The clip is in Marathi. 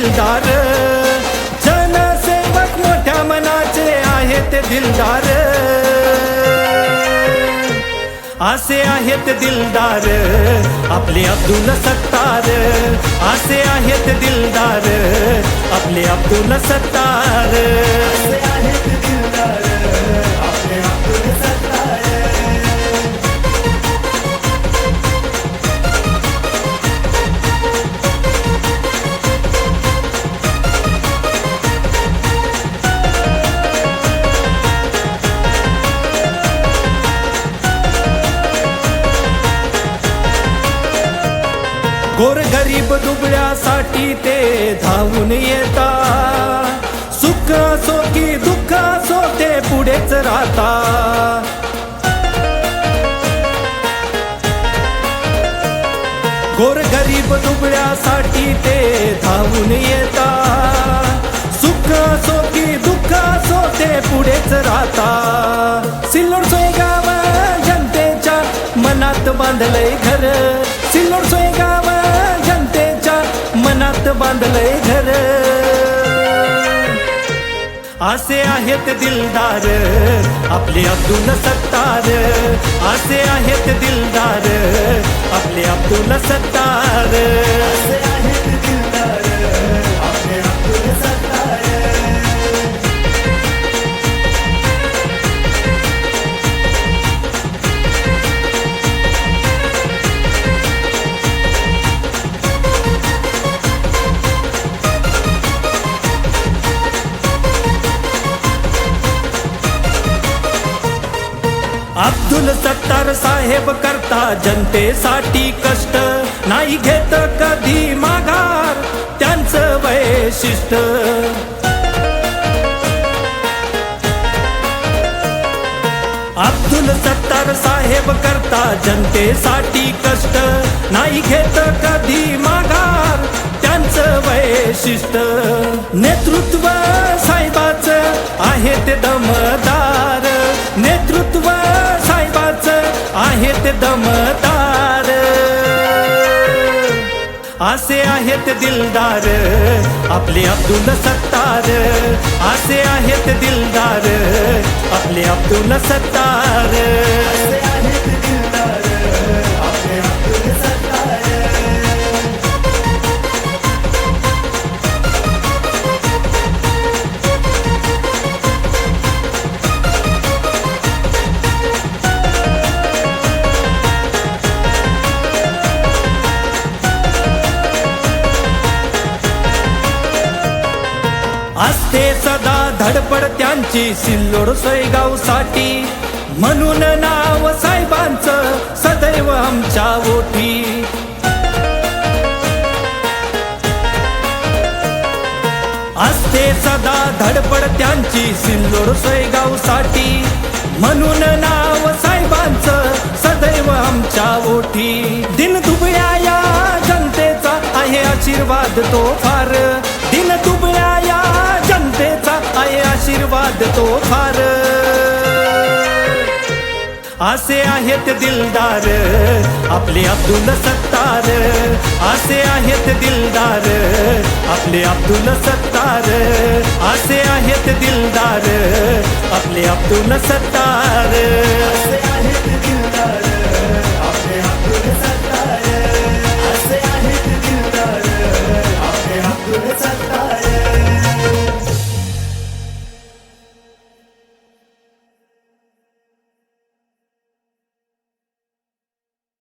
दिलदार, जनसेवक मोठ्या मनाचे आहेत दिलदार, असे आहेत दिलदार आपले अब्दुल सत्तार, असे आहेत दिलदार आपले अब्दुल सत्तार, असे आहेत दिलदार आपले अब्दुल सत्तार। गोरगरीब दुबळ्यासाठी ते धावून येता, सुख असो की दुःख असो ते पुढेच राहता, गोरगरीब दुबळ्यासाठी ते धावून येता, सुख असो की दुःख असो ते पुढेच राहता। सिल्लोड सोयगाव जनतेच्या मनात बांधलंय घर, सिल्लोड सोयगाव जनतेच्या मनात बांधलंय घर, असे आहेत दिलदार आपले अब्दुल सत्तार, असे आहेत दिलदार आपले अब्दुल सत्तार, असे आहेत दिलदार आपले अब्दुल सत्तार। अब्दुल सत्तार साहेब करता जनतेसाठी कष्ट, नाही घेत कधी माघार त्यांचं वैशिष्ट्य, अब्दुल सत्तार साहेब करता जनतेसाठी कष्ट, नाही घेत कधी माघार त्यांचं वैशिष्ट्य, नेतृत्व साहेबाचं आहे ते दमदार, नेतृत्व साहेबाचं आहे ते दमदार, असे आहेत दिलदार आपले अब्दुल सत्तार, असे आहेत दिलदार आपले अब्दुल सत्तार, असे आहेत दिलदार आपले अब्दुल सत्तार। असते सदा धडपड त्यांची सिल्लोड सोयगाव साठी, म्हणून नाव साहेबांचं सदैव आमच्या ओठी, असते सदा धडपड त्यांची सिल्लोड सोयगाव साठी, म्हणून नाव साहेबांचं सदैव आमच्या ओठी, दिन दुबळ्या या जनतेचा आहे आशीर्वाद तो फार, दिन दुबळ्या या जनतेचा आहे आशीर्वाद तो फार, असे आहेत दिलदार आपले अब्दुल सत्तार, असे आहेत दिलदार आपले अब्दुल सत्तार, असे आहेत दिलदार आपले अब्दुल सत्तार।